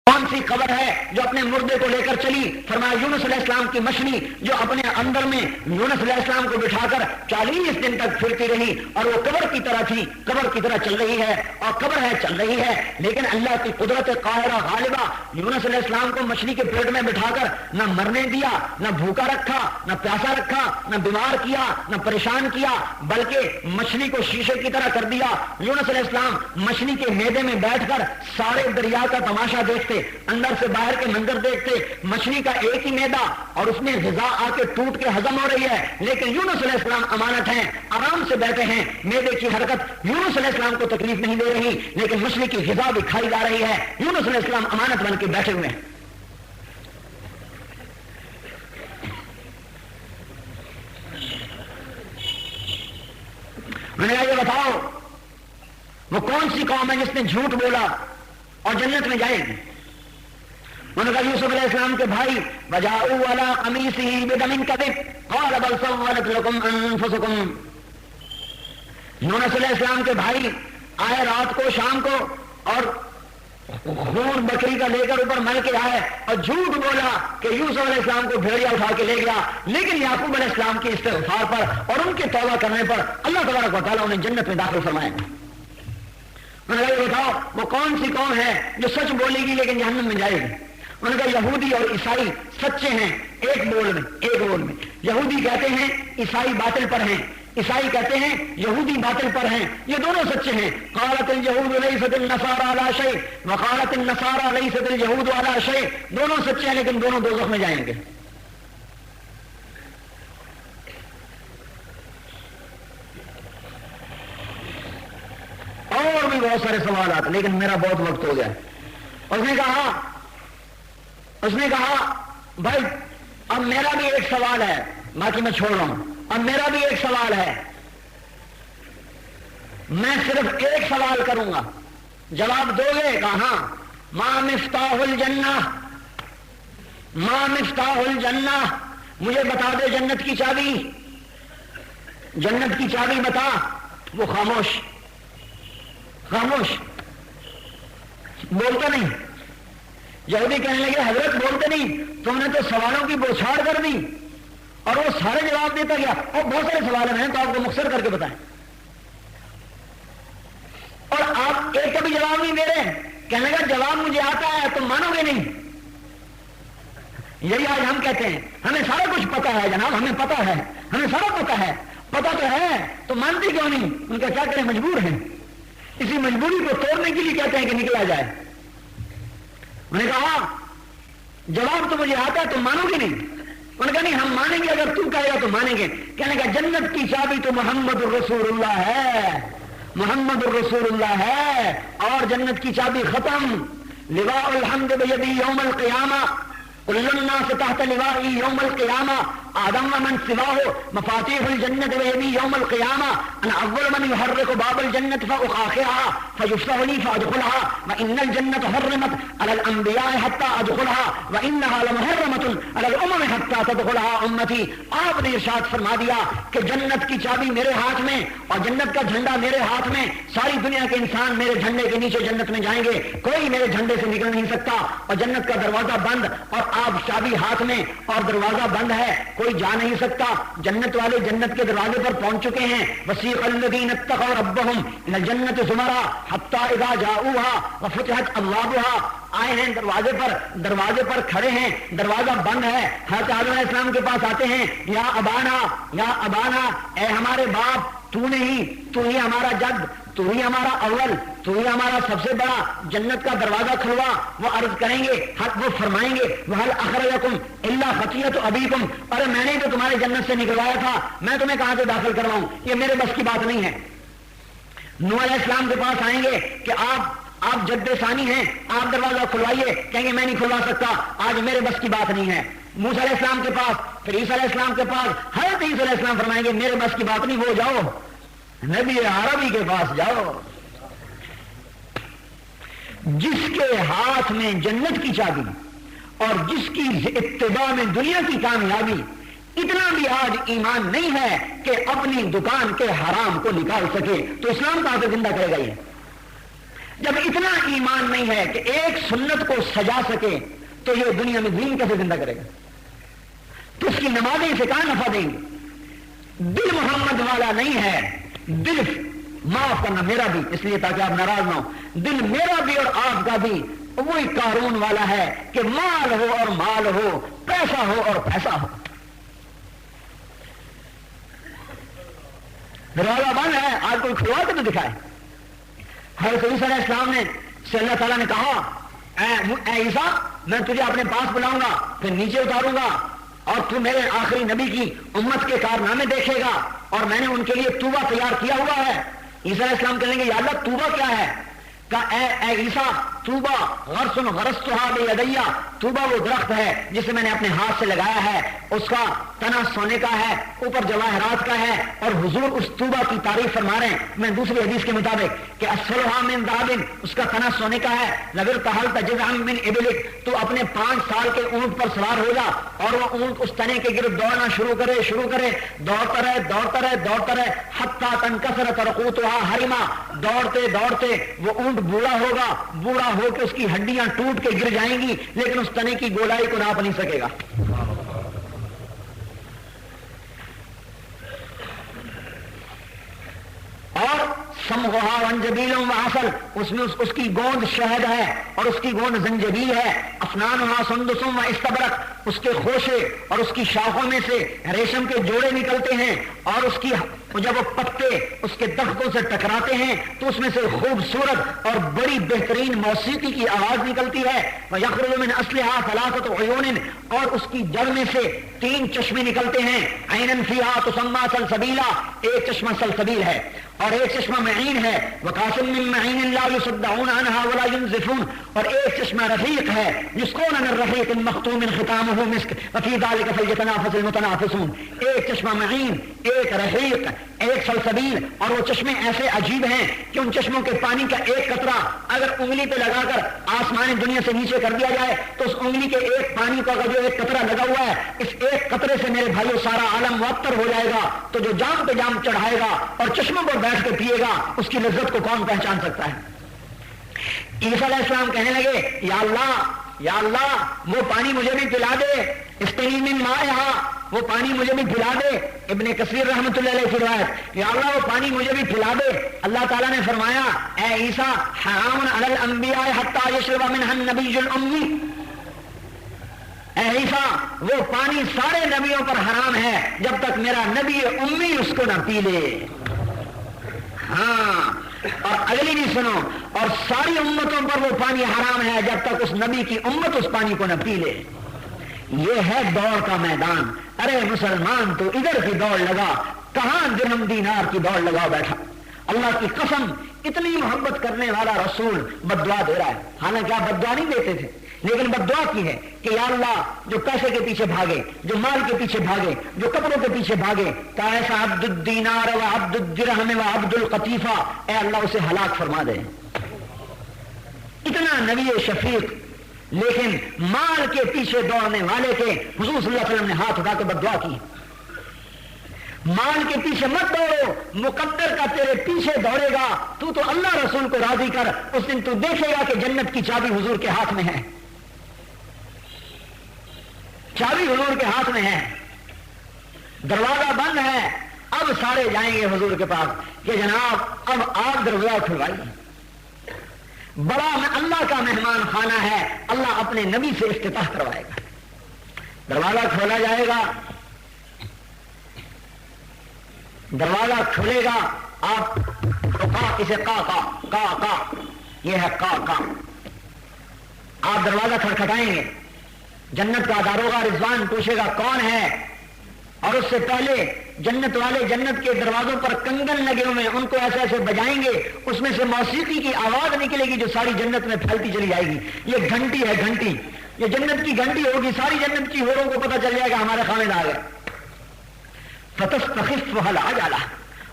کون سی قبر ہے جو اپنے مردے کو لے کر چلی؟ فرمایا یونس علیہ السلام کی مچھلی جو اپنے اندر میں یونس علیہ السلام کو بٹھا کر 40 دن تک پھرتی رہی اور وہ قبر کی طرح تھی، قبر کی طرح چل رہی ہے اور قبر ہے چل رہی ہے، لیکن اللہ کی قدرت قاہرہ غالبہ یونس علیہ السلام کو مچھلی کے پیٹ میں بٹھا کر نہ مرنے دیا، نہ بھوکا رکھا، نہ پیاسا رکھا، نہ بیمار کیا، نہ پریشان کیا، بلکہ مچھلی کو شیشے کی طرح کر دیا۔ یونس علیہ السلام مچھلی کے میدے میں بیٹھ کر سارے دریا کا تماشا دیکھتے، اندر سے باہر کے منظر دیکھتے، مچھلی کا ایک ہی میدا اور اس میں غذا آ کے ٹوٹ کے ہضم ہو رہی ہے، لیکن یونس علیہ السلام امانت ہیں، آرام سے بیٹھے ہیں، میدے کی حرکت یونس علیہ السلام کو تکلیف نہیں دے رہی، لیکن مچھلی کی غذا بھی کھائی جا رہی ہے، یونس علیہ السلام امانت بن کے بیٹھے ہوئے ہیں۔ میں نے کہا یہ بتاؤ وہ کون سی قوم ہے جس نے جھوٹ بولا اور جنت میں جائے گی؟ انہوں نے کہا یوسف علیہ السلام کے بھائی وجاؤوا علی قمیصہ بدم کذب قال بل سولت لکم انفسکم۔ یونس علیہ السلام کے بھائی آئے رات کو شام کو اور خون بکری کا لے کر اوپر مل کے آئے اور جھوٹ بولا کہ یوسف علیہ السلام کو بھیڑیا اٹھا کے لے گیا، لیکن یعقوب علیہ السلام کی استغفار پر اور ان کے توبہ کرنے پر اللہ تبارک و تعالیٰ انہیں جنت میں داخل فرمائے۔ میں نے کہا یہ بتاؤ وہ کون سی قوم ہے جو سچ بولے گی لیکن جہنم میں جائے گی؟ انہوں نے کہا یہودی اور عیسائی سچے ہیں ایک بول میں، یہودی کہتے ہیں عیسائی باطل پر ہیں، عیسائی کہتے ہیں یہودی باطل پر ہیں، یہ دونوں سچے ہیں۔ قالت اليهود ليست النصارى على شيء وقالت النصارى ليست اليهود على شيء، دونوں سچے ہیں لیکن دونوں دوزخ میں جائیں گے۔ اور بھی بہت سارے سوالات، لیکن میرا بہت وقت ہو گیا۔ اس نے کہا بھائی اب میرا بھی ایک سوال ہے، باقی میں چھوڑ رہا ہوں، اب میرا بھی ایک سوال ہے، میں صرف ایک سوال کروں گا، جواب دو گے؟ کہا ہاں۔ ما مفتاح الجنہ، ما مفتاح الجنہ، مجھے بتا دے جنت کی چابی، جنت کی چابی بتا۔ وہ خاموش بولتا نہیں۔ یہودی کہنے لگے حضرت بولتے نہیں، تم نے تو سوالوں کی بوچھاڑ کر دی، اور وہ سارے جواب دیتا گیا، اور بہت سارے سوال ہیں تو آپ کو مختصر کر کے بتائیں، اور آپ ایک کا بھی جواب نہیں دے رہے۔ کہنے لگا جواب مجھے آتا ہے، تم مانو گے نہیں۔ یہی آج ہم کہتے ہیں ہمیں سارا کچھ پتا ہے جناب، ہمیں پتا ہے، ہمیں سارا پتا ہے، پتا تو ہے تو مانتے کیوں نہیں؟ ان کا کیا کریں، مجبور ہیں، اسی مجبوری کو توڑنے کے لیے کہتے ہیں کہ نکلا جائے۔ میں نے کہا جواب تو مجھے آتا ہے، تم مانو گے نہیں؟ انہوں نے کہا نہیں ہم مانیں گے، اگر تم کہے گا تو مانیں گے۔ کہنے کا جنت کی چابی تو محمد الرسول اللہ ہے، محمد الرسول اللہ ہے، اور جنت کی چابی ختم۔ لواء الحمد بیدی یوم القیامہ، کل الناس تحت لوائی یوم القیامہ، آدم ومن سواہ مفاتیح الجنت بیدی یوم القیامہ، انا اول من یحرک باب الجنت فاخاخرها فیفتح لی فادخلها وان الجنت حرمت علی الانبیاء حتی ادخلها وانها لمحرمۃ علی الامم حتی تدخلها امتی۔ آپ نے ارشاد فرما دیا کہ جنت کی چابی میرے ہاتھ میں اور جنت کا جھنڈا میرے ہاتھ میں، ساری دنیا کے انسان میرے جھنڈے کے نیچے جنت میں جائیں گے، کوئی میرے جھنڈے سے نکل نہیں سکتا، اور جنت کا دروازہ بند اور آپ چابی ہاتھ میں اور دروازہ بند ہے، کوئی جا نہیں سکتا۔ جنت والے جنت کے دروازے پر پہنچ چکے ہیں۔ وسیق الذین اتقوا ربهم الى الجنۃ زمرا حتی اذا جاؤوها وفتحت ابوابها، آئے ہیں دروازے پر کھڑے ہیں، دروازہ بند ہے، حضرت آدم علیہ السلام کے پاس آتے ہیں، یا ابانا، اے ہمارے باپ، تو ہی ہمارا جد، تو ہی ہمارا اول، تو ہی ہمارا سب سے بڑا، جنت کا دروازہ کھلوا۔ وہ عرض کریں گے، حق وہ فرمائیں گے وَهَلْ أَخْرَجَكُمْ إِلَّا خَطِيَّةُ أَبِيكُمْ، ارے میں نے تو تمہارے جنت سے نکلوایا تھا، میں تمہیں کہاں سے داخل کرواؤں، یہ میرے بس کی بات نہیں ہے۔ نوح علیہ السلام کے پاس آئیں گے کہ آپ جد ثانی ہیں، آپ دروازہ کھلوائیے، کہیں گے میں نہیں کھلوا سکتا، آج میرے بس کی بات نہیں ہے۔ موسیٰ علیہ السلام کے پاس، پھر عیسیٰ علیہ السلام کے پاس، حضرت عیسیٰ علیہ السلام فرمائیں گے میرے بس کی بات نہیں، وہ جاؤ نبی عربی کے پاس جاؤ، جس کے ہاتھ میں جنت کی چابی اور جس کی اتباع میں دنیا کی کامیابی، اتنا بھی آج ایمان نہیں ہے کہ اپنی دکان کے حرام کو نکال سکے، تو اسلام کہاں سے زندہ کرے گا؟ یہ جب اتنا ایمان نہیں ہے کہ ایک سنت کو سجا سکے تو یہ دنیا میں دین کیسے زندہ کرے گا؟ تو اس کی نمازیں اسے کہاں نفع دیں گے؟ دل محمد والا نہیں ہے. دل معاف کرنا میرا بھی، اس لیے تاکہ آپ ناراض نہ ہو، دل میرا بھی اور آپ کا بھی وہی قارون والا ہے کہ مال ہو اور مال ہو، پیسہ ہو اور پیسہ ہو. دروازہ بند ہے، آج کوئی کھلوا کے تو دکھائے. حضرت عیسیٰ علیہ السلام نے سے اللہ تعالیٰ نے کہا اے عیسیٰ میں تجھے اپنے پاس بلاؤں گا، پھر نیچے اتاروں گا اور تو میرے آخری نبی کی امت کے کارنامے دیکھے گا اور میں نے ان کے لیے توبہ تیار کیا ہوا ہے. عیسیٰ علیہ السلام کہیں گے یا اللہ توبہ کیا ہے؟ کہا اے عیسیٰ توبہ غرس غرستھا بیدیا، توبہ وہ درخت ہے جسے میں نے اپنے ہاتھ سے لگایا ہے، اس کا تنا سونے کا ہے، اوپر جواہرات کا ہے، اور حضور اس توبہ کی تعریف فرما رہے ہیں میں دوسری حدیث کے مطابق کہ اصلھا من ذهب، اس کا تنا سونے کا ہے. لگر تحلت جذعا من ابلک، تو اپنے 5 سال کے اونٹ پر سوار ہو جا اور وہ اونٹ اس تنے کے گرد دوڑنا شروع کرے، دوڑتا رہے حتی تنکسر ترقوتها حرما، دوڑتے وہ اونٹ بوڑھا ہوگا، بوڑھا ہو کے اس کی ہڈیاں ٹوٹ کے گر جائیں گی لیکن اس تنے کی گولائی کو ناپ نہیں سکے گا. اور سمغھا وانجبیل وعسل، اس میں اس کی گوند شہد ہے اور اس کی گوند زنجبیل ہے. افنانها سندس واستبرق، اس کے خوشے اور اس کی شاخوں میں سے ریشم کے جوڑے نکلتے ہیں اور اس کی جب وہ پتے اس کے درختوں سے ٹکراتے ہیں تو اس میں سے خوبصورت اور بڑی بہترین موسیقی کی آواز نکلتی ہے. وَيَخْرُجُ مِنْ أَصْلِهَا 3 عُيُونٍ، اور اس کی جڑ میں سے 3 چشمے نکلتے ہیں. عَيْنًا فِيهَا تُسَمَّى سَلْسَبِيلًا، ایک چشمہ سلسبیل ہے اور ایک چشمہ معین ہے. وَكَاسٍ مِّن مَّعِينٍ لَا يُصَدَّعُونَ عَنْهَا وَلَا يُنزِفُونَ، اور ایک چشمہ رفیق ہے يُسْقَوْنَ مِن رَّحِيقٍ مَّخْتُومٍ خِتَامُهُ مِسْكٌ وَفِي ذَلِكَ فَلْيَتَنَافَسِ الْمُتَنَافِسُونَ. ایک چشمہ معین، ایک رحیق، ایک سلسبیل. اور وہ چشمے ایسے عجیب ہیں کہ ان چشموں کے پانی کا ایک قطرہ اگر انگلی پہ لگا کر آسمان دنیا سے نیچے کر دیا جائے تو اس انگلی کے ایک پانی کا جو ایک قطرہ لگا ہوا ہے، اس ایک قطرے سے میرے بھائیو سارا عالم معطر ہو جائے گا. تو جو جام پہ جام چڑھائے گا اور چشموں پر بیٹھ کے پیے گا اس کی لذت کو کون پہچان سکتا ہے؟ عیسیٰ علیہ السلام کہنے لگے یا اللہ وہ پانی مجھے بھی پلا دے، اسقنی من مائہا، وہ پانی مجھے بھی پلا دے. ابن کثیر رحمۃ اللہ علیہ کی روایت، یا اللہ وہ پانی مجھے بھی پلا دے. اللہ تعالیٰ نے فرمایا اے عیسیٰ حرام علی الانبیاء حتی یشرب منها النبی الامی، اے عیسیٰ وہ پانی سارے نبیوں پر حرام ہے جب تک میرا نبی امی اس کو نہ پی لے. ہاں، اور اگلی بھی سنو، اور ساری امتوں پر وہ پانی حرام ہے جب تک اس نبی کی امت اس پانی کو نہ پی لے. یہ ہے دوڑ کا میدان. ارے مسلمان تو ادھر کی دوڑ لگا، کہاں درہم دینار کی دوڑ لگا بیٹھا. اللہ کی قسم اتنی محبت کرنے والا رسول بد دعا دے رہا ہے. حالانکہ آپ بد دعا نہیں دیتے تھے لیکن بد دعا کی ہے کہ یا اللہ جو پیسے کے پیچھے بھاگے، جو مال کے پیچھے بھاگے، جو کپڑوں کے پیچھے بھاگے، ایسا عبد الدینار و عبد الدرہم و عبد القطیفہ، اے اللہ اسے ہلاک فرما دے. اتنا نبی شفیق لیکن مال کے پیچھے دوڑنے والے کے حضور صلی اللہ علیہ وسلم نے ہاتھ اٹھا کے بد دعا کی. مال کے پیچھے مت دوڑو، مقدر کا تیرے پیچھے دوڑے گا. تو اللہ رسول کو راضی کر، اس دن تو دیکھے گا کہ جنت کی چابی حضور کے ہاتھ میں ہے. چابی حضور کے ہاتھ میں ہے، دروازہ بند ہے. اب سارے جائیں گے حضور کے پاس کہ جناب اب آپ دروازہ کھلوائیے. بڑا اللہ کا مہمان خانہ ہے، اللہ اپنے نبی سے افتتاح کروائے گا. دروازہ کھولا جائے گا، دروازہ کھولے گا. آپ اسے کا یہ ہے کا. آپ دروازہ کھٹکھٹائیں گے، جنت کا داروغہ رضوان پوچھے گا کون ہے، اور اس سے پہلے جنت والے جنت کے دروازوں پر کنگن لگے ہوئے ان کو ایسے ایسے بجائیں گے، اس میں سے موسیقی کی آواز نکلے گی جو ساری جنت میں پھیلتی چلی جائے گی. یہ گھنٹی ہے، گھنٹی، یہ جنت کی گھنٹی ہوگی. ساری جنت کی حوروں کو پتہ چل جائے گا ہمارے خامد آ گئے. فتستخف العجلہ،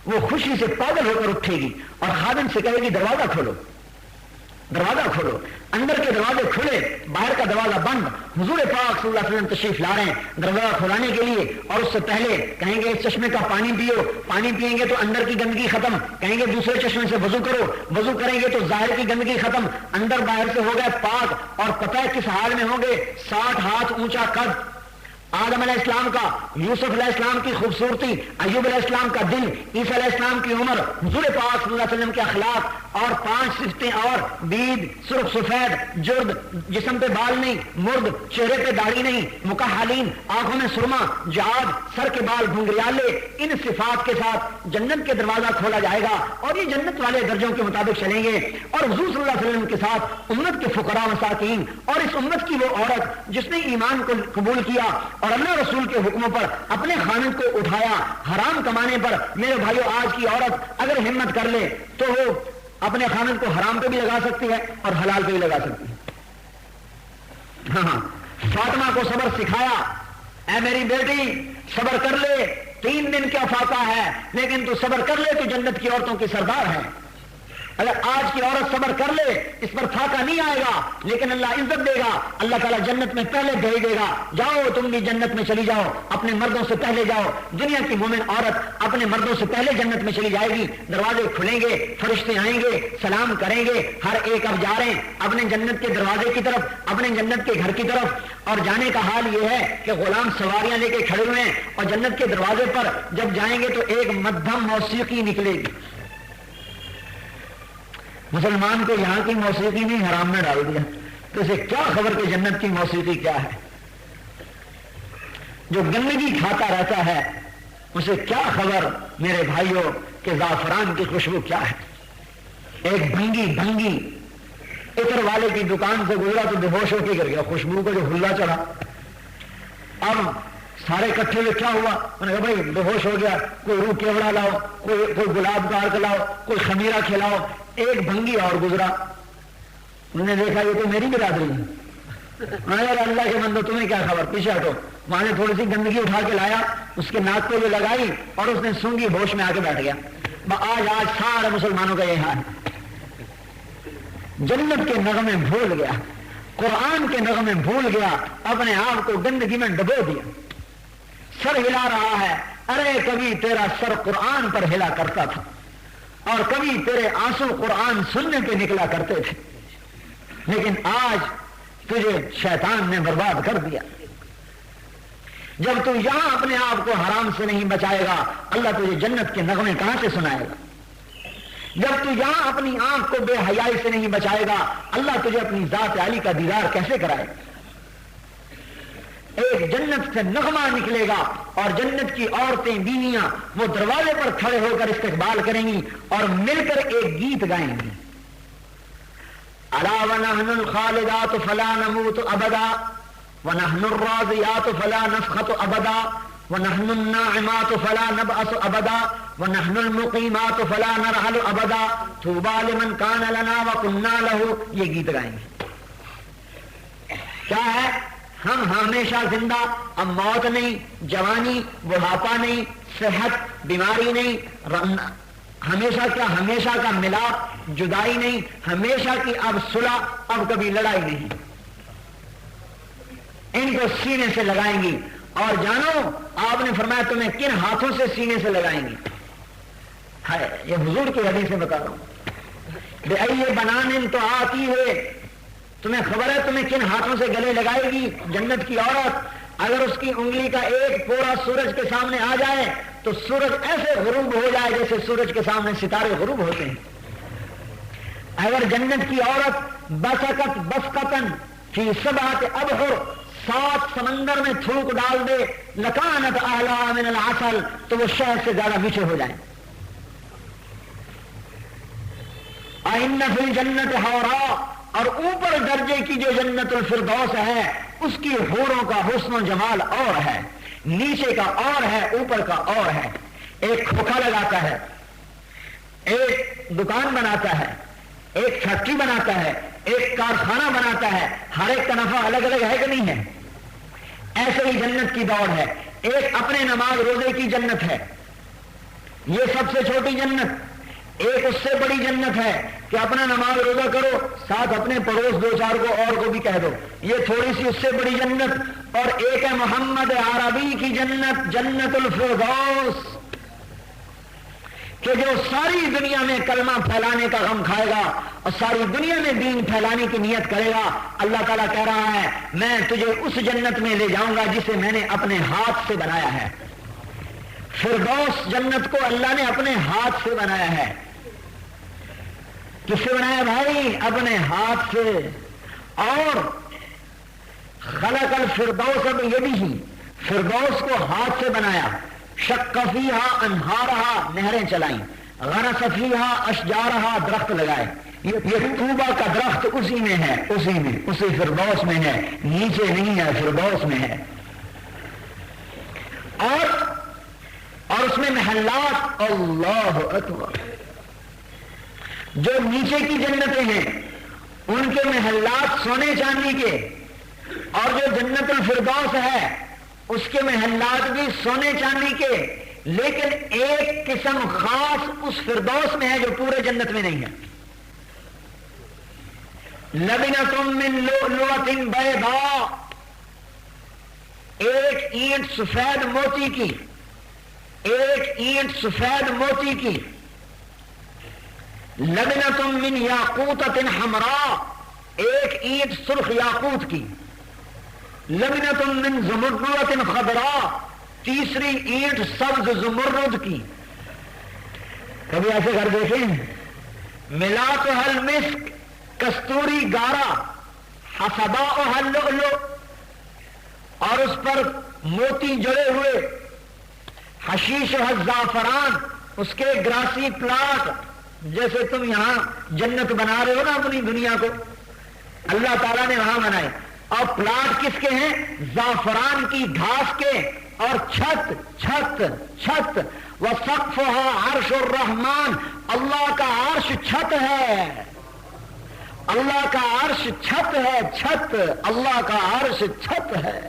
وہ خوشی سے پاگل ہو کر اٹھے گی اور خادم سے کہے گی دروازہ کھولو، دروازہ کھولو. اندر کے دروازے کھلے، باہر کا دروازہ بند. حضور پاک صلی اللہ علیہ وسلم تشریف لا رہے ہیں دروازہ کھلانے کے لیے, اور اس سے پہلے کہیں گے اس چشمے کا پانی پیو, پانی پیئیں گے تو اندر کی گندگی ختم, کہیں گے دوسرے چشمے سے وضو کرو, وضو کریں گے تو ظاہر کی گندگی ختم, اندر باہر سے ہو گئے پاک. اور پتہ ہے کس حال میں ہوں گے؟ 60 ہاتھ اونچا قد, آدم علیہ السلام کا, یوسف علیہ السلام کی خوبصورتی, ایوب علیہ السلام کا دل, عیسی علیہ السلام کی عمر, حضور پاک صلی اللہ علیہ وسلم کے اخلاق, اور 5 صفتیں اور بید, سرخ سفید, جرد, جسم پہ بال نہیں, مرد, چہرے پہ داڑھی نہیں, مکحلین, آنکھوں میں سرما, جعاد, سر کے بال گھنگریالے. ان صفات کے ساتھ جنت کے دروازہ کھولا جائے گا اور یہ جنت والے درجوں کے مطابق چلیں گے. اور حضور صلی اللہ علیہ وسلم کے ساتھ امت کے فقراء مساکین, اور اس امت کی وہ عورت جس نے ایمان کو قبول کیا اور اللہ رسول کے حکموں پر اپنے خاوند کو اٹھایا حرام کمانے پر. میرے بھائیو, آج کی عورت اگر ہمت کر لے تو وہ اپنے خاوند کو حرام پہ بھی لگا سکتی ہے اور حلال پہ بھی لگا سکتی ہے. ہاں, فاطمہ کو صبر سکھایا, اے میری بیٹی صبر کر لے, 3 دن کا فاقہ ہے لیکن تو صبر کر لے, تو جنت کی عورتوں کی سردار ہے. اگر آج کی عورت صبر کر لے اس پر فاقہ نہیں آئے گا, لیکن اللہ عزت دے گا, اللہ تعالیٰ جنت میں پہلے بھیج دے گا. جاؤ تم بھی جنت میں چلی جاؤ, اپنے مردوں سے پہلے جاؤ. دنیا کی مومن عورت اپنے مردوں سے پہلے جنت میں چلی جائے گی. دروازے کھلیں گے, فرشتے آئیں گے, سلام کریں گے, ہر ایک اب جا رہے ہیں اپنے جنت کے دروازے کی طرف, اپنے جنت کے گھر کی طرف. اور جانے کا حال یہ ہے کہ غلام سواریاں لے کے کھڑے ہوئے ہیں, اور جنت کے دروازے پر جب جائیں گے تو ایک مدھم موسیقی نکلے گی. مسلمان کو یہاں کی موسیقی نے حرام میں ڈال دیا, تو اسے کیا خبر کہ جنت کی موسیقی کیا ہے. جو گندگی کھاتا رہتا ہے اسے کیا خبر میرے بھائیوں کہ زعفران کی خوشبو کیا ہے. ایک بھنگی عطر والے کی دکان سے گزرا تو بے ہوش ہو کے گر گیا, خوشبو کو جو ہلا چڑھا. اب سارے کٹھے میں کیا ہوا, میں نے کہا بھائی بے ہوش ہو گیا, کوئی روح کیوڑا لاؤ, کوئی گلاب کا عرق لاؤ, کوئی خمیرہ کھلاؤ. ایک بھنگی اور گزرا, انہوں نے دیکھا یہ تو میری برادری ہے. یار اللہ کے بندو تمہیں کیا خبر, پیچھے ہٹو. وہاں نے تھوڑی سی گندگی اٹھا کے لایا, اس کے ناک پہ جو لگائی اور اس نے سونگی, ہوش میں آ کے بیٹھ گیا. آج سارے مسلمانوں کا یہ حال ہے. جنت کے نغمے بھول گیا, قرآن کے نغمے بھول گیا, اپنے آپ کو گندگی میں ڈبو دیا, سر ہلا رہا ہے. ارے کبھی تیرا سر قرآن پر ہلا کرتا تھا اور کبھی تیرے آنسو قرآن سننے پہ نکلا کرتے تھے, لیکن آج تجھے شیطان نے برباد کر دیا. جب تو یہاں اپنے آپ کو حرام سے نہیں بچائے گا, اللہ تجھے جنت کے نغمے کہاں سے سنائے گا. جب تو یہاں اپنی آنکھ کو بے حیائی سے نہیں بچائے گا, اللہ تجھے اپنی ذات عالی کا دیدار کیسے کرائے گا. ایک جنت سے نغمہ نکلے گا اور جنت کی عورتیں بیویاں وہ دروازے پر کھڑے ہو کر استقبال کریں گی اور مل کر ایک گیت گائیں گی. الا ونحن الخالدات فلا نموت ابدا ونحن الراضيات فلا نفخت ابدا ونحن الناعمات فلا نبعث ابدا ونحن المقيمات فلا نرحل ابدا طوبى لمن كان لنا وكنا له. یہ گیت گائیں گے. کیا ہے, ہم ہمیشہ زندہ, اب موت نہیں, جوانی بڑھاپا نہیں, صحت بیماری نہیں, ہمیشہ کیا ہمیشہ کا ملاپ, جدائی نہیں, ہمیشہ کی اب صلح, اب کبھی لڑائی نہیں. ان کو سینے سے لگائیں گی. اور جانو آپ نے فرمایا تمہیں کن ہاتھوں سے سینے سے لگائیں گی. ہے یہ حضور کی حدیث سے بتا رہا ہوں. یہ بنانے تو آتی ہے, تمہیں خبر ہے تمہیں کن ہاتھوں سے گلے لگائے گی جنت کی عورت. اگر اس کی انگلی کا ایک پورا سورج کے سامنے آ جائے تو سورج ایسے غروب ہو جائے جیسے سورج کے سامنے ستارے غروب ہوتے ہیں. اگر جنت کی عورت بسکت بسکتن فی سبعۃ ابحر, 7 سمندر میں تھوک ڈال دے, لکانت احلی من العسل, تو وہ شہد سے زیادہ میٹھے ہو جائیں. ان فی الجنت حورا, اور اوپر درجے کی جو جنت الفردوس ہے اس کی حوروں کا حسن و جمال اور ہے, نیچے کا اور ہے, اوپر کا اور ہے. ایک کھوکھا لگاتا ہے, ایک دکان بناتا ہے, ایک فیکٹری بناتا ہے, ایک کارخانہ بناتا ہے, ہر ایک کا نفع الگ الگ ہے کہ نہیں ہے. ایسے ہی جنت کی دوڑ ہے. ایک اپنے نماز روزے کی جنت ہے, یہ سب سے چھوٹی جنت. ایک اس سے بڑی جنت ہے کہ اپنا نماز روزہ کرو، ساتھ اپنے پڑوس دو چار کو اور کو بھی کہہ دو، یہ تھوڑی سی اس سے بڑی جنت۔ اور ایک ہے محمد عربی کی جنت، جنت الفردوس، کہ جو ساری دنیا میں کلمہ پھیلانے کا غم کھائے گا اور ساری دنیا میں دین پھیلانے کی نیت کرے گا۔ اللہ تعالیٰ کہہ رہا ہے میں تجھے اس جنت میں لے جاؤں گا جسے میں نے اپنے ہاتھ سے بنایا ہے۔ فردوس جنت کو اللہ نے اپنے ہاتھ سے بنایا ہے۔ کس سے بنایا بھائی؟ اپنے ہاتھ سے۔ اور خلق الفردوس بیدہ، فردوس کو ہاتھ سے بنایا۔ شق فیہا انہارہا، نہریں چلائیں، غرس فیہا اشجارہا، درخت لگائے۔ یہ طوبہ کا درخت اسی میں ہے، اسی فردوس میں ہے، نیچے نہیں ہے، فردوس میں ہے۔ اور اس میں محلات، اللہ اکبر، جو نیچے کی جنتیں ہیں ان کے محلات سونے چاندی کے، اور جو جنت الفردوس ہے اس کے محلات بھی سونے چاندی کے، لیکن ایک قسم خاص اس فردوس میں ہے جو پورے جنت میں نہیں ہے۔ لبنۃ من لؤلؤۃ بیضاء، ایک اینٹ سفید موتی کی، ایک اینٹ سفید موتی کی۔ لبنۃ من یاقوتۃ حمراء، ایک اینٹ سرخ یاقوت کی۔ لبنۃ من زمرد خضراء، تیسری اینٹ سبز زمرد کی۔ کبھی ایسے گھر دیکھیں؟ ملاطها المسک، کستوری گارا، حسباؤها اللؤلؤ، اور اس پر موتی جڑے ہوئے، حشیشها الزعفران، اس کے گراسی پلاٹ، جیسے تم یہاں جنت بنا رہے ہو نا اپنی دنیا کو، اللہ تعالیٰ نے وہاں بنائے۔ اور پلاٹ کس کے ہیں؟ زعفران کی گھاس کے۔ اور چھت وسقفها عرش الرحمن، اللہ کا عرش چھت ہے، اللہ کا عرش چھت ہے، چھت، اللہ کا عرش چھت ہے۔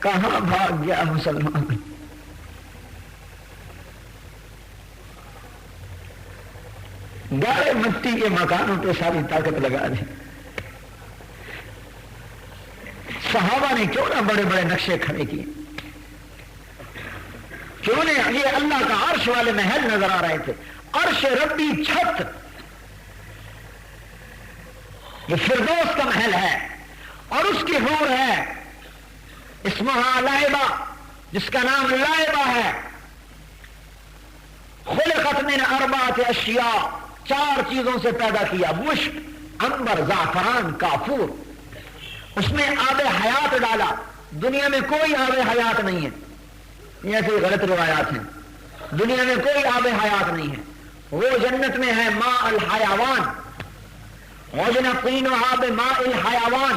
کہاں بھاگ گیا مسلمان؟ گاڑے مٹی کے مکانوں پہ ساری طاقت لگا دی۔ صحابہ نے کیوں نہ بڑے بڑے نقشے کھڑے کیے، کیوں نے یہ اللہ کا عرش والے محل نظر آ رہے تھے، عرش ربی چھت، یہ فردوس کا محل ہے۔ اور اس کی حور ہے اسمہا لائبہ، جس کا نام لائبہ ہے۔ خلقت من اربعۃ اشیاء، چار چیزوں سے پیدا کیا، مشک، عنبر، زعفران، کافور۔ اس میں آب حیات ڈالا، دنیا میں کوئی آب حیات نہیں ہے، یہ ایسے غلط روایات ہیں، دنیا میں کوئی آب حیات نہیں ہے۔ وہ جنت میں ہے ماء الحیوان، وجنقینھا بماء الحیوان،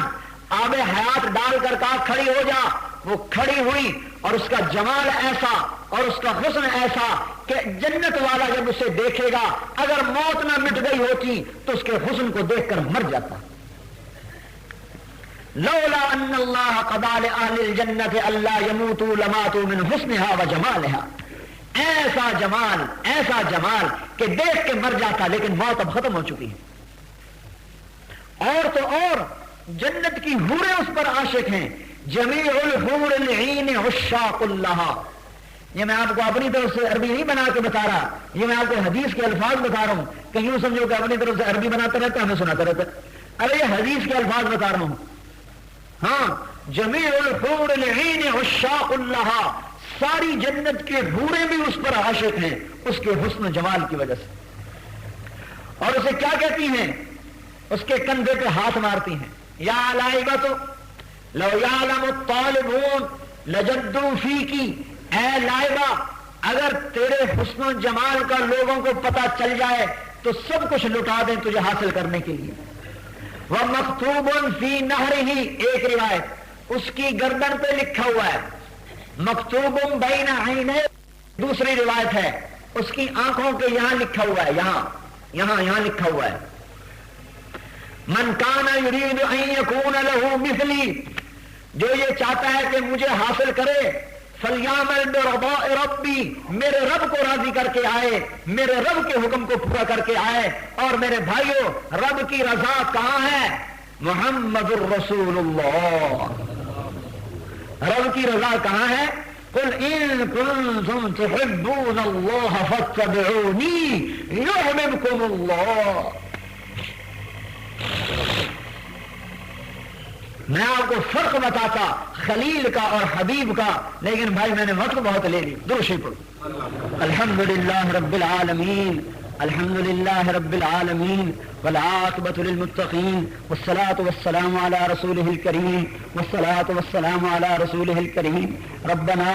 آب حیات ڈال کر کہا کھڑی ہو جا، وہ کھڑی ہوئی، اور اس کا جمال ایسا اور اس کا حسن ایسا کہ جنت والا جب اسے دیکھے گا، اگر موت نہ مٹ گئی ہوتی تو اس کے حسن کو دیکھ کر مر جاتا۔ لولا ان اللہ قضى لأهل الجنة الا يموتوا لماتوا من حسنها وجمالها، ایسا جمال کہ دیکھ کے مر جاتا، لیکن موت اب ختم ہو چکی ہے۔ اور تو اور جنت کی حوریں اس پر عاشق ہیں، جمیع الحور العین عشاق لها۔ یہ میں آپ کو اپنی طرف سے عربی نہیں بنا کے بتا رہا، یہ میں آپ کو حدیث کے الفاظ بتا رہا ہوں، کہیں یوں سمجھو کہ اپنی طرف سے عربی بناتا رہتا ہمیں سناتا رہتا، ارے یہ حدیث کے الفاظ بتا رہا ہوں۔ ہاں، جمیع الحور العین عشاق لها، ساری جنت کے حوریں بھی اس پر عاشق ہیں، اس کے حسن و جمال کی وجہ سے۔ اور اسے کیا کہتی ہیں؟ اس کے کندھے پہ ہاتھ مارتی ہیں، یا لائبۃ لو یعلم الطالبون لجدوا فیکی، اے لائبہ اگر تیرے حسن و جمال کا لوگوں کو پتہ چل جائے تو سب کچھ لٹا دیں تجھے حاصل کرنے کے لیے۔ وَمَكْتُوبٌ فِي نَهْرِهِ، ایک روایت اس کی گردن پہ لکھا ہوا ہے مکتوب بین عینیہ، دوسری روایت ہے اس کی آنکھوں کے یہاں لکھا ہوا ہے، یہاں لکھا ہوا ہے من کان یرید ان یکون له مثلی، جو یہ چاہتا ہے کہ مجھے حاصل کرے فَلْيَعْمَلْ بِرَضَاءِ رَبِّي، میرے رب کو راضی کر کے آئے، میرے رب کے حکم کو پورا کر کے آئے۔ اور میرے بھائیوں، رب کی رضا کہاں ہے؟ محمد الرسول اللہ۔ رب کی رضا کہاں ہے؟ قُلْ إِن كُنتُمْ تُحِبُّونَ اللَّهَ فَاتَّبِعُونِي يُحْبِبْكُمُ اللَّهُ۔ میں آپ کو فرق بتاتا خلیل کا اور حبیب کا، لیکن بھائی میں نے وقت بہت لے لی۔ درود شریف پڑھو۔ الحمدللہ رب العالمین، الحمدللہ رب العالمین، والعاقبۃ للمتقین، والصلاة والسلام علی رسولہ الکریم، والصلاة والسلام علی رسولہ الکریم۔ ربنا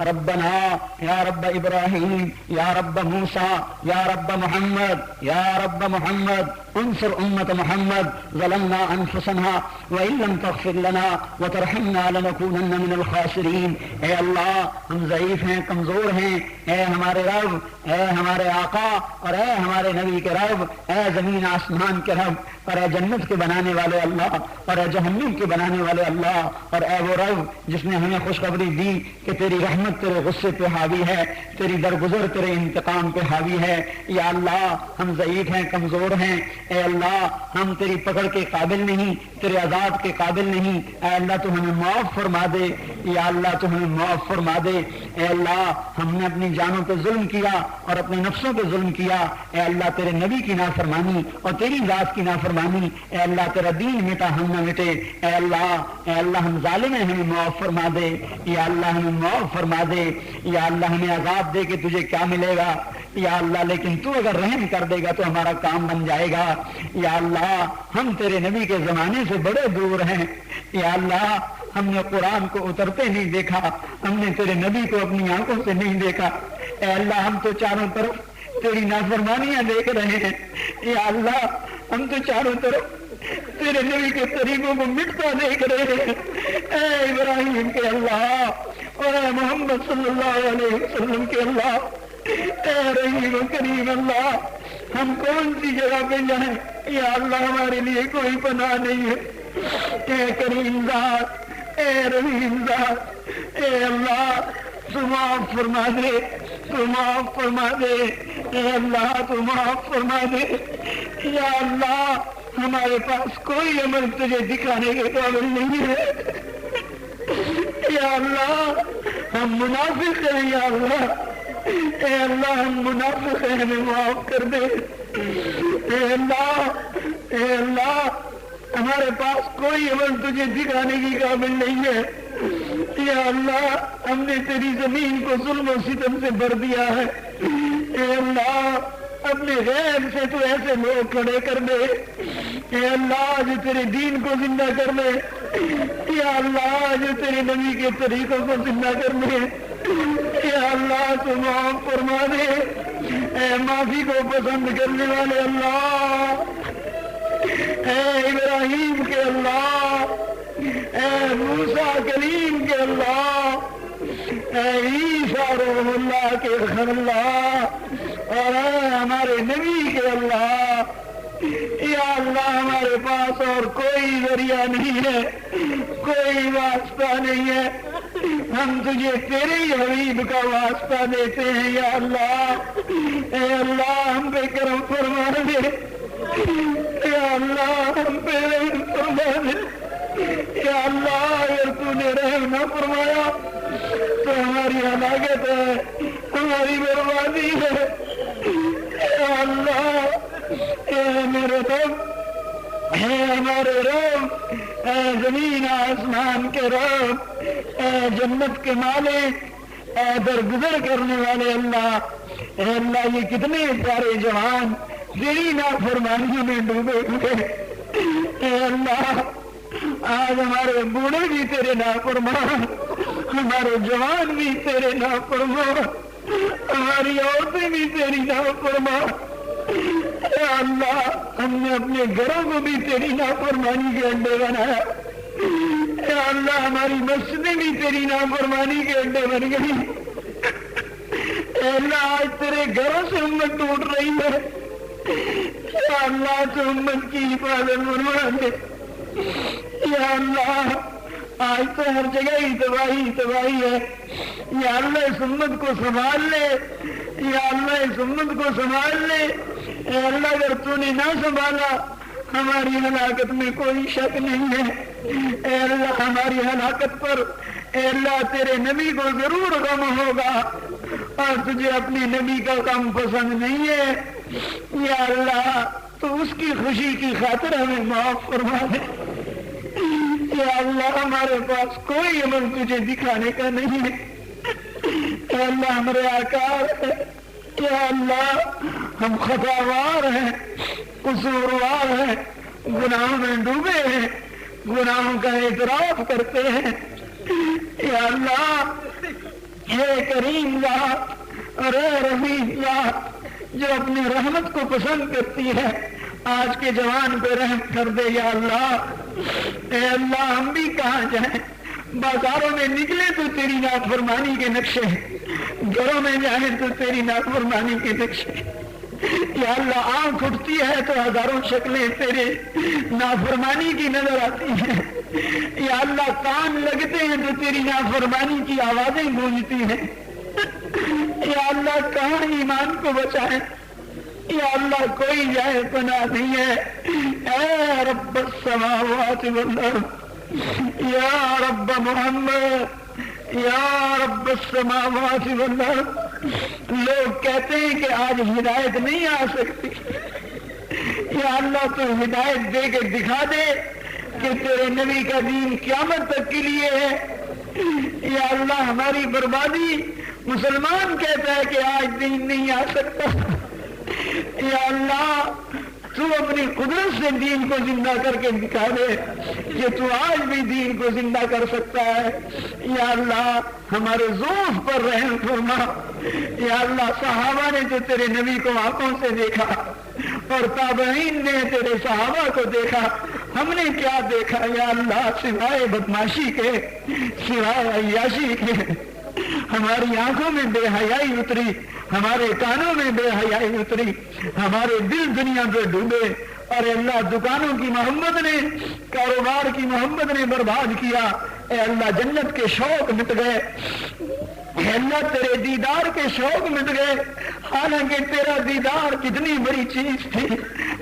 ربنا یا رب ابراہیم، یا رب موسیٰ، یا رب محمد، یا رب محمد انصر امت محمد، ظلمنا انفسنا وان لم تغفر لنا وترحمنا لنکونن من الخاسرین۔ اے اللہ، ہم ضعیف ہیں، کمزور ہیں، اے ہمارے رب، اے ہمارے آقا، اور اے ہمارے نبی کے رب، اے زمین آسمان کے رب، اور اے جنت کے بنانے والے اللہ، اور اے جہنم کے بنانے والے اللہ، اور اے وہ رب جس نے ہمیں خوشخبری دی کہ تیری رحمت تیرے غصے پہ حاوی ہے، تیری درگزر تیرے انتقام پہ حاوی ہے۔ یا اللہ، ہم ضعیف ہیں، کمزور ہیں، اے اللہ ہم تیری پکڑ کے قابل نہیں، تیرے عذاب کے قابل نہیں۔ اے اللہ تو ہمیں معاف فرما دے، یا اللہ تو ہمیں معاف فرما دے۔ اے اللہ، ہم نے اپنی جانوں پہ ظلم کیا اور اپنے نفسوں پہ ظلم کیا، اے اللہ تیرے نبی کی نافرمانی اور تیری ذات کی نافرمانی، اے اللہ تیرا دین مٹا ہم نہ مٹے۔ اے اللہ ہم ظالم ہیں، ہمیں معاف فرما دے، یا اللہ ہمیں معاف فرما دے۔ یا اللہ ہمیں عذاب دے کہ تجھے کیا ملے گا، یا اللہ لیکن تو اگر رحم کر دے گا تو ہمارا کام بن جائے گا۔ یا اللہ، ہم تیرے نبی کے زمانے سے بڑے دور ہیں، یا اللہ ہم نے قرآن کو اترتے نہیں دیکھا، ہم نے تیرے نبی کو اپنی آنکھوں سے نہیں دیکھا۔ اے اللہ، ہم تو چاروں طرف تیری نافرمانیاں دیکھ رہے ہیں، یا اللہ ہم تو چاروں طرف تیرے نبی کے طریقوں کو مٹتا دیکھ رہے ہیں۔ اے ابراہیم کے اللہ اور اے محمد صلی اللہ علیہ وسلم کے اللہ، اے رحیم و کریم اللہ، ہم کون سی جگہ پہ جائیں؟ یا اللہ ہمارے لیے کوئی پناہ نہیں ہے۔ اے کریم ذات، اے رحیم ذات، اے اللہ تو معاف فرما دے، تو معاف فرما دے، اے اللہ تو معاف فرما دے۔ یا اللہ ہمارے پاس کوئی عمل تجھے دکھانے کے قابل نہیں ہے، یا اللہ ہم منافق ہیں، یا اللہ اے اللہ ہم منافق ہیں، ہمیں معاف کر دے۔ اے اللہ ہمارے پاس کوئی عمل تجھے دکھانے کی قابل نہیں ہے، یا اللہ ہم نے تیری زمین کو ظلم و ستم سے بھر دیا ہے۔ اے اللہ اپنے غیب سے تو ایسے لوگ کھڑے کر دے، اے اللہ جو تیرے دین کو زندہ کر دے، یا اللہ جو تیرے نبی کے طریقوں کو زندہ کر دے، یا اللہ تو معاف فرما دے۔ اے معافی کو پسند کرنے والے اللہ، اے ابراہیم کے اللہ، اے موسیٰ کلیم کے اللہ، اے عیسیٰ روح اللہ کے اللہ، اور اے ہمارے نبی کے اللہ، یا اللہ ہمارے پاس اور کوئی ذریعہ نہیں ہے، کوئی واسطہ نہیں ہے، ہم تجھے تیرے ہی حبیب کا واسطہ دیتے ہیں۔ یا اللہ، اے اللہ ہم پہ کرم فرما دے، یا اللہ ہم پہ رحم فرما دے۔ یا اللہ اگر تو نے رحم نہ فرمایا تو ہماری ہلاکت ہے، ہماری بربادی ہے۔ یا اللہ، اے میرے رب، اے ہمارے رب، اے زمین آسمان کے رب، اے جنت کے مالک، اے درگزر کرنے والے اللہ، اے اللہ یہ کتنے پیارے جوان تیری نافرمانیوں میں ڈوبے ہوئے، اے اللہ آج ہمارے بوڑھے بھی تیرے نافرمان، ہمارے جوان بھی تیرے نافرمان، ہماری عورتیں بھی تیری نافرمان۔ اے اللہ ہم نے اپنے گھروں کو بھی تیری نافرمانی کے اڈے بنایا، اے اللہ ہماری مسجدیں بھی تیری نافرمانی کے اڈے بن گئی۔ اے اللہ آج تیرے گھروں سے امت ٹوٹ رہی ہے، اے اللہ تو امت کی حفاظت فرما دے۔ یا اللہ آج تو ہر جگہ ہی تباہی ہے، یا اللہ اس امت کو سنبھال لے، یا اللہ اس امت کو سنبھال لے۔ اے اللہ اگر تو نے نہ سنبھالا ہماری ہلاکت میں کوئی شک نہیں ہے۔ اے اللہ ہماری ہلاکت پر اے اللہ تیرے نبی کو ضرور غم ہوگا، اور تجھے اپنے نبی کا غم پسند نہیں ہے۔ یا اللہ تو اس کی خوشی کی خاطر ہمیں معاف فرما دے۔ یا اللہ ہمارے پاس کوئی عمل تجھے دکھانے کا نہیں ہے۔ اے اللہ ہمارے آقا ہے، یا اللہ ہم خطاوار ہیں، قصوروار ہیں، گناہوں میں ڈوبے ہیں، گناہوں کا اعتراف کرتے ہیں۔ یا اللہ اے کریم ذات اور اے رحیم ذات جو اپنی رحمت کو پسند کرتی ہے، آج کے جوان پہ رحم کر دے یا اللہ۔ اے اللہ ہم بھی کہاں جائیں، بازاروں میں نکلے تو تیری نافرمانی کے نقشے، گھروں میں جائیں تو تیری نافرمانی کے نقشے۔ یا اللہ آنکھ اٹھتی ہے تو ہزاروں شکلیں تیرے نافرمانی کی نظر آتی ہیں۔ یا اللہ کان لگتے ہیں تو تیری نافرمانی کی آوازیں گونجتی ہیں۔ یا اللہ کہاں ایمان کو بچائیں، یا اللہ کوئی جائے پناہ نہیں ہے۔ اے رب السماوات والارض، یا رب محمد، یا رب السماوات والارض۔ لوگ کہتے ہیں کہ آج ہدایت نہیں آ سکتی، یا اللہ تو ہدایت دے کے دکھا دے کہ تیرے نبی کا دین قیامت تک کے لیے ہے۔ یا اللہ ہماری بربادی، مسلمان کہتا ہے کہ آج دین نہیں آ سکتا، یا اللہ تو اپنی قدرت سے دین کو زندہ کر کے دکھا دے کہ تو آج بھی دین کو زندہ کر سکتا ہے۔ یا اللہ ہمارے ضعف پر رحم فرما۔ یا اللہ صحابہ نے تو تیرے نبی کو آنکھوں سے دیکھا، اور تابعین نے تیرے صحابہ کو دیکھا، ہم نے کیا دیکھا یا اللہ سوائے بدماشی کے، سوائے عیاشی کے۔ ہماری آنکھوں میں بے حیائی اتری، ہمارے کانوں میں بے حیائی اتری، ہمارے دل دنیا پہ ڈوبے، اور اللہ دکانوں کی محبت نے، کاروبار کی محبت نے برباد کیا۔ اے اللہ جنت کے شوق مٹ گئے، اے اللہ تیرے دیدار کے شوق مٹ گئے، حالانکہ تیرا دیدار کتنی بڑی چیز تھی۔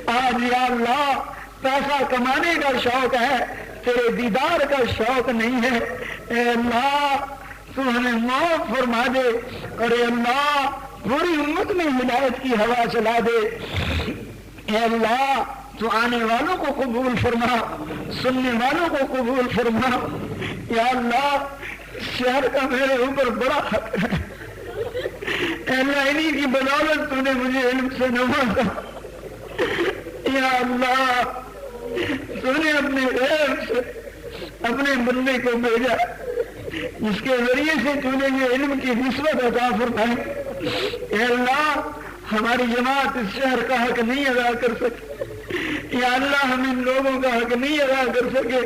آج یا اللہ پیسہ کمانے کا شوق ہے، تیرے دیدار کا شوق نہیں ہے۔ اے اللہ تو ہمیں معاف فرما دے، اور اے اللہ پوری امت میں ہدایت کی ہوا چلا دے۔ اے اللہ تو آنے والوں کو قبول فرما، سننے والوں کو قبول فرما۔ یا اللہ شہر کا میرے اوپر بڑا حق ہے، اے اللہ انہی کی بدولت تو نے مجھے علم سے نوازا۔ یا اللہ تو نے اپنے غیب سے اپنے بندے کو بھیجا جس کے ذریعے سے تو نے یہ علم کی نسبت عطا فرمائی۔ اے اللہ ہماری جماعت اس شہر کا حق نہیں ادا کر سکے، یا اللہ ہم ان لوگوں کا حق نہیں ادا کر سکے،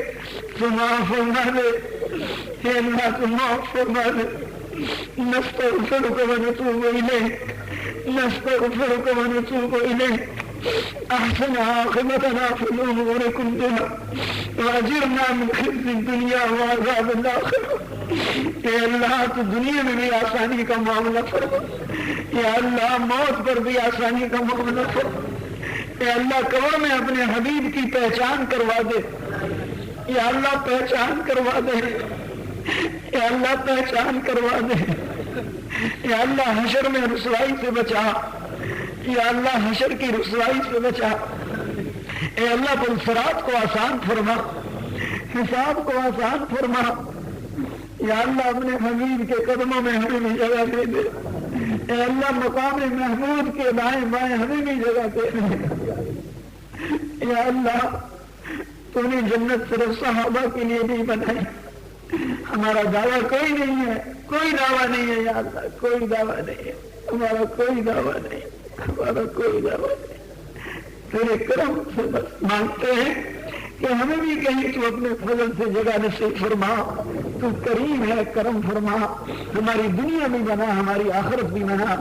تو معاف فرما دے۔ اے اللہ تو معاف فرما دے۔ نستغفرک ونتوب الیک، نستغفرک ونتوب الیک۔ احسن عاقبتنا فی الامور كلها واجرنا من خزي الدنيا وعذاب الاخرة۔ اے اللہ تو دنیا میں بھی آسانی کا معاملہ فرما، یا اللہ موت پر بھی آسانی کا معاملہ فرما۔ اے اللہ قبر میں اپنے حبیب کی پہچان کروا دے، یا اللہ پہچان کروا دے، یا اللہ پہچان کروا دے۔ یا اللہ حشر میں رسوائی سے بچا، یا اللہ حشر کی رسوائی سے بچا۔ اے اللہ پلسرات کو آسان فرما، حساب کو آسان فرما۔ یا اللہ اپنے حبیب کے قدموں میں ہمیں بھی جگہ دے دے۔ اے اللہ مقام محمود کے دائیں بائیں ہمیں بھی جگہ دے دے۔ یا اللہ تو نے جنت صرف صحابہ کے لیے نہیں بنائی، ہمارا دعویٰ کوئی نہیں ہے، کوئی دعویٰ نہیں ہے، یا اللہ کوئی دعویٰ نہیں ہے، ہمارا کوئی دعویٰ نہیں، ہمارا کوئی دعویٰ نہیں۔ تیرے کرم سے بس مانگتے ہیں کہ ہمیں بھی کہیں تو اپنے فضل سے جگہ نصیب فرما۔ تو کریم ہے، کرم فرما، ہماری دنیا بھی بنا، ہماری آخرت بھی بنا۔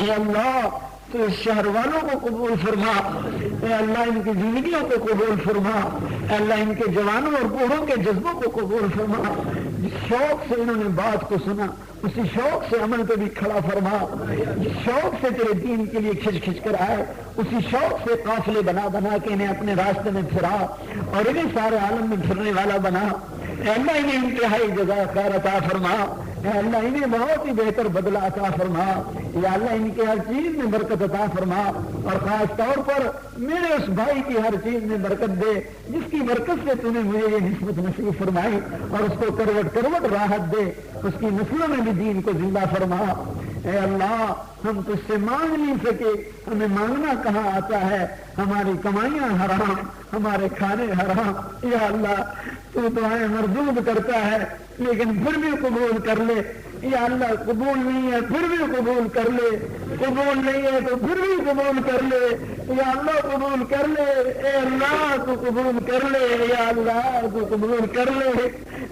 اے اللہ تو اس شہر والوں کو قبول فرما، اے اللہ ان کی زندگیوں کو قبول فرما، اے اللہ ان کے جوانوں اور بوڑھوں کے جذبوں کو قبول فرما، جس شوق سے انہوں نے بات کو سنا اسی شوق سے عمل پہ بھی کھڑا فرما، جس شوق سے تیرے دین کے لیے کھچ کھچ کر آئے اسی شوق سے قافلے بنا بنا کے انہیں اپنے راستے میں پھرا اور انہیں سارے عالم میں پھرنے والا بنا۔ اے اللہ انہیں انتہائی جزا خیر عطا فرما، اے اللہ انہیں بہت ہی بہتر بدلہ عطا فرما، یا اللہ ان کے ہر چیز میں برکت عطا فرما، اور خاص طور پر میرے اس بھائی کی ہر چیز میں برکت دے جس کی برکت سے تو نے مجھے یہ نسبت نصیب فرمائی، اور اس کو کروٹ کروٹ راحت دے، اس کی نسلوں میں بھی دین کو زندہ فرما۔ اے اللہ ہم تجھ سے مانگ نہیں سکے، ہمیں مانگنا کہاں آتا ہے، ہماری کمائیاں حرام، ہمارے کھانے حرام، یا اللہ تو دعائیں مردود کرتا ہے لیکن پھر بھی قبول کر لے، یا اللہ قبول نہیں ہے پھر بھی قبول کر لے، قبول نہیں ہے تو پھر بھی قبول کر لے، یا اللہ قبول کر لے، اے اللہ تو قبول کر لے، یا اللہ تو قبول کر لے،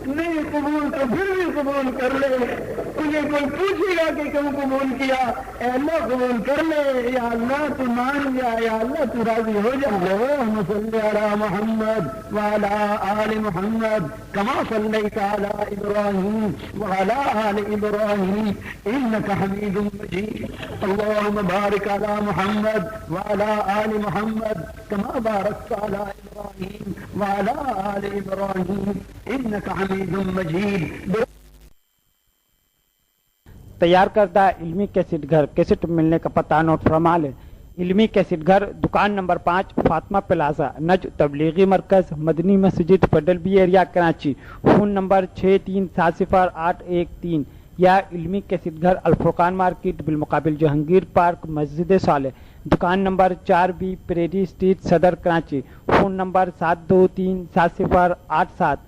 نہیں قبول تو پھر بھی قبول کر لے، تجھے کوئی پوچھے گا کہ کیوں قبول کیا، اے اللہ قبول کر لے، یا اللہ تو مان جا، یا اللہ تو راضی ہو جا۔ اللہم صلی علی محمد وعلی آل محمد کما صلیت علی ابراہیم وعلی آل ابراہیم انک حمید مجید، اللہم بارک علی محمد وعلی آل محمد کما بارکت علی ابراہیم وعلی آل ابراہیم انک حمید مجید۔ تیار کردہ علمی کیسٹ گھر، کیسٹ ملنے کا پتہ نوٹ فرما لیں۔ علمی کیسٹ گھر، دکان نمبر 5، فاطمہ پلازا، نج تبلیغی مرکز، مدنی مسجد، پڈل B area, Karachi. Phone number 63700813، یا علمی کیسٹ گھر، الفرقان مارکیٹ بالمقابل جہانگیر پارک، مسجد صالح، دکان نمبر 4B، پریری اسٹریٹ، صدر، کراچی۔ Phone number 72370878